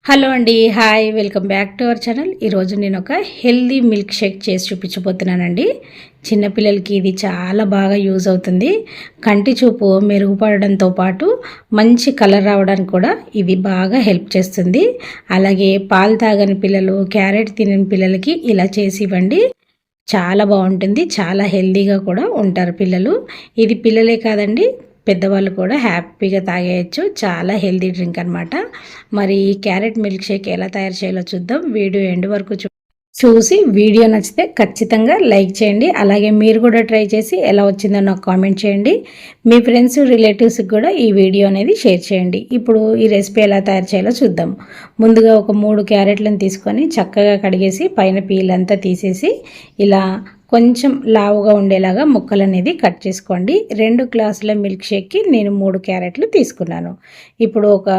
Hello అండి. Hi, welcome back to our channel. ఈరోజు నేను ఒక హెల్దీ మిల్క్ షేక్ చేసి చూపించబోతున్నానండి. చిన్నపిల్లలకి ఇది చాలా బాగా యూజ్ అవుతుంది. కంటి చూపు మెరుగుపడడంతో పాటు మంచి కలర్ రావడానికి కూడా ఇది బాగా హెల్ప్ చేస్తుంది. అలాగే పాలు తాగని పిల్లలు, క్యారెట్ తినని పిల్లలకి ఇలా చేసి ఇవ్వండి. చాలా బాగుంటుంది. చాలా హెల్దీగా కూడా ఉంటారు పిల్లలు. ఇది పిల్లలే కాదండి, పెద్దవాళ్ళు కూడా హ్యాపీగా తాగేయచ్చు. చాలా హెల్తీ డ్రింక్ అనమాట. మరి ఈ క్యారెట్ మిల్క్ షేక్ ఎలా తయారు చేయాలో చూద్దాం. వీడియో ఎండ్ వరకు చూసి వీడియో నచ్చితే ఖచ్చితంగా లైక్ చేయండి. అలాగే మీరు కూడా ట్రై చేసి ఎలా వచ్చిందో నాకు కామెంట్ చేయండి. మీ ఫ్రెండ్స్, రిలేటివ్స్కి కూడా ఈ వీడియో అనేది షేర్ చేయండి. ఇప్పుడు ఈ రెసిపీ ఎలా తయారు చేయాలో చూద్దాం. ముందుగా ఒక 3 క్యారెట్లను తీసుకొని చక్కగా కడిగేసి పైన పీల్ అంతా తీసేసి ఇలా కొంచెం లావుగా ఉండేలాగా ముక్కలు అనేది కట్ చేసుకోండి. 2 గ్లాసుల మిల్క్ షేక్కి నేను 3 క్యారెట్లు తీసుకున్నాను. ఇప్పుడు ఒక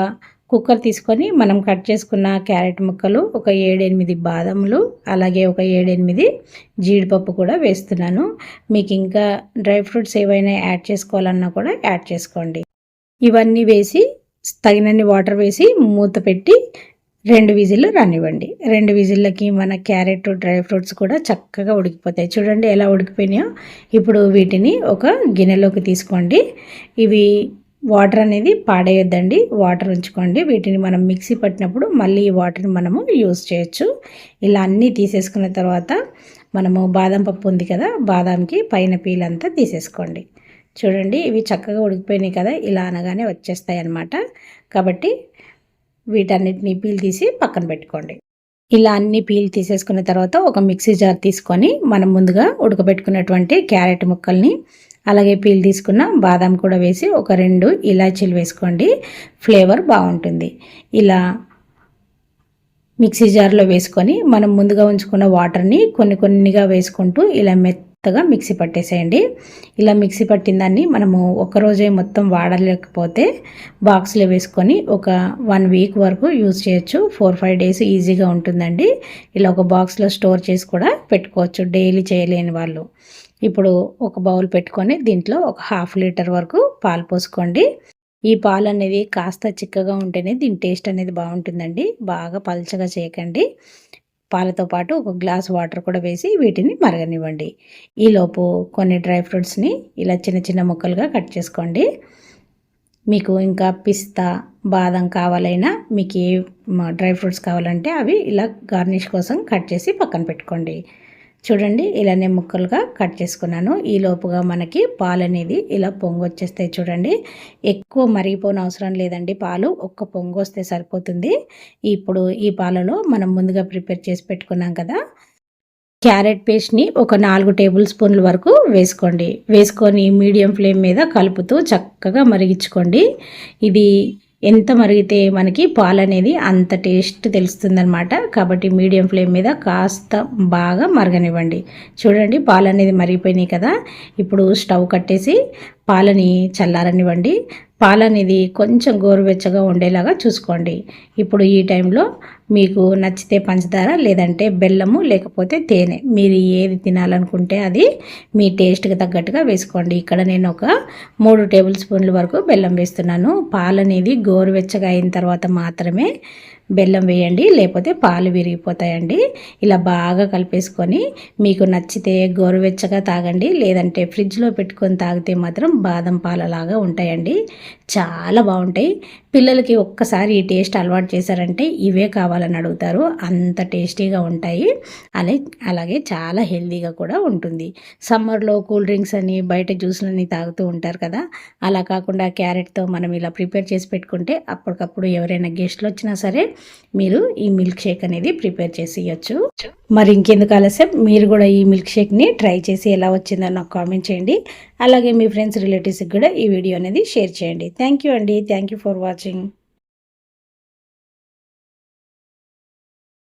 కుక్కర్ తీసుకొని మనం కట్ చేసుకున్న క్యారెట్ ముక్కలు, ఒక 7-8 బాదములు, అలాగే ఒక 7-8 జీడిపప్పు కూడా వేస్తున్నాను. మీకు ఇంకా డ్రై ఫ్రూట్స్ ఏవైనా యాడ్ చేసుకోవాలన్నా కూడా యాడ్ చేసుకోండి. ఇవన్నీ వేసి తగినన్ని వాటర్ వేసి మూత పెట్టి 2 విజిల్లు రానివ్వండి. 2 విజిల్లకి మన క్యారెట్, డ్రై ఫ్రూట్స్ కూడా చక్కగా ఉడికిపోతాయి. చూడండి ఎలా ఉడికిపోయినాయో. ఇప్పుడు వీటిని ఒక గిన్నెలోకి తీసుకోండి. ఇవి వాటర్ అనేది పాడేయొద్దండి, వాటర్ ఉంచుకోండి. వీటిని మనం మిక్సీ పట్టినప్పుడు మళ్ళీ ఈ వాటర్ని మనము యూజ్ చేయొచ్చు. ఇలా అన్నీ తీసేసుకున్న తర్వాత మనము బాదం పప్పు ఉంది కదా, బాదంకి పైన పీల్ అంతా తీసేసుకోండి. చూడండి ఇవి చక్కగా ఉడికిపోయినాయి కదా, ఇలా అనగానే వచ్చేస్తాయి అన్నమాట. కాబట్టి వీటన్నిటిని పీల్ తీసి పక్కన పెట్టుకోండి. ఇలా అన్ని పీల్ తీసేసుకున్న తర్వాత ఒక మిక్సీ జార్ తీసుకొని మనం ముందుగా ఉడకబెట్టుకున్నటువంటి క్యారెట్ ముక్కల్ని, అలాగే పీల్ తీసుకున్న బాదం కూడా వేసి ఒక 2 ఇలాచీలు వేసుకోండి. ఫ్లేవర్ బాగుంటుంది. ఇలా మిక్సీ జార్లో వేసుకొని మనం ముందుగా ఉంచుకున్న వాటర్ని కొన్నిగా వేసుకుంటూ ఇలా మెత్తగా మిక్సీ పట్టేసేయండి. ఇలా మిక్సీ పట్టిన దాన్ని మనము ఒకరోజే మొత్తం వాడలేకపోతే బాక్స్లో వేసుకొని ఒక 1 వీక్ వరకు యూజ్ చేయొచ్చు. 4-5 డేస్ ఈజీగా ఉంటుందండి. ఇలా ఒక బాక్స్లో స్టోర్ చేసి కూడా పెట్టుకోవచ్చు డైలీ చేయలేని వాళ్ళు. ఇప్పుడు ఒక బౌల్ పెట్టుకొని దీంట్లో ఒక 1/2 లీటర్ వరకు పాలు పోసుకోండి. ఈ పాలు అనేది కాస్త చిక్కగా ఉంటేనే దీని టేస్ట్ అనేది బాగుంటుందండి. బాగా పల్చగా చేయకండి. పాలతో పాటు ఒక గ్లాస్ వాటర్ కూడా వేసి వీటిని మరగనివ్వండి. ఈలోపు కొన్ని డ్రై ఫ్రూట్స్ని ఇలా చిన్న చిన్న ముక్కలుగా కట్ చేసుకోండి. మీకు ఇంకా పిస్తా, బాదం కావాలైనా, మీకు ఏ డ్రై ఫ్రూట్స్ కావాలంటే అవి ఇలా గార్నిష్ కోసం కట్ చేసి పక్కన పెట్టుకోండి. చూడండి ఇలానే ముక్కలుగా కట్ చేసుకున్నాను. ఈ లోపుగా మనకి పాలు అనేది ఇలా పొంగు వచ్చేస్తాయి. చూడండి ఎక్కువ మరిగిపోని అవసరం లేదండి. పాలు ఒక్క పొంగు వస్తే సరిపోతుంది. ఇప్పుడు ఈ పాలలో మనం ముందుగా ప్రిపేర్ చేసి పెట్టుకున్నాం కదా క్యారెట్ పేస్ట్ని ఒక 4 టేబుల్ స్పూన్ల వరకు వేసుకోండి. వేసుకొని మీడియం ఫ్లేమ్ మీద కలుపుతూ చక్కగా మరిగించుకోండి. ఇది ఎంత మరిగితే మనకి పాలు అనేది అంత టేస్ట్ తెలుస్తుందన్నమాట. కాబట్టి మీడియం ఫ్లేమ్ మీద కాస్త బాగా మరగనివ్వండి. చూడండి పాలు అనేది మరిగిపోయినాయి కదా. ఇప్పుడు స్టవ్ కట్టేసి పాలని చల్లారనివ్వండి. పాలు అనేది కొంచెం గోరువెచ్చగా ఉండేలాగా చూసుకోండి. ఇప్పుడు ఈ టైంలో మీకు నచ్చితే పంచదార, లేదంటే బెల్లము, లేకపోతే తేనె, మీరు ఏది తినాలనుకుంటే అది మీ టేస్ట్కి తగ్గట్టుగా వేసుకోండి. ఇక్కడ నేను ఒక 3 టేబుల్ స్పూన్ల వరకు బెల్లం వేస్తున్నాను. పాలు అనేది గోరువెచ్చగా అయిన తర్వాత మాత్రమే బెల్లం వేయండి, లేకపోతే పాలు విరిగిపోతాయండి. ఇలా బాగా కలిపేసుకొని మీకు నచ్చితే గోరువెచ్చగా తాగండి, లేదంటే ఫ్రిడ్జ్లో పెట్టుకొని తాగితే మాత్రం బాదం పాలలాగా ఉంటాయండి. చాలా బాగుంటాయి. పిల్లలకి ఒక్కసారి ఈ టేస్ట్ అలవాటు చేశారంటే ఇవే కావాలని అడుగుతారు. అంత టేస్టీగా ఉంటాయి. అలాగే చాలా హెల్తీగా కూడా ఉంటుంది. సమ్మర్లో కూల్ డ్రింక్స్ అని, బయట జ్యూస్లని తాగుతూ ఉంటారు కదా, అలా కాకుండా క్యారెట్తో మనం ఇలా ప్రిపేర్ చేసి పెట్టుకుంటే అప్పటికప్పుడు ఎవరైనా గెస్ట్లు వచ్చినా సరే మీరు ఈ మిల్క్ షేక్ అనేది ప్రిపేర్ చేసి ఇవ్వచ్చు. మరి ఇంకెందుకు ఆలస్యం, మీరు కూడా ఈ మిల్క్ షేక్ని ట్రై చేసి ఎలా వచ్చిందో నాకు కామెంట్ చేయండి. అలాగే మీ ఫ్రెండ్స్, రిలేటివ్స్కి కూడా ఈ వీడియో అనేది షేర్ చేయండి. థ్యాంక్ యూ అండి. Thank you for watching.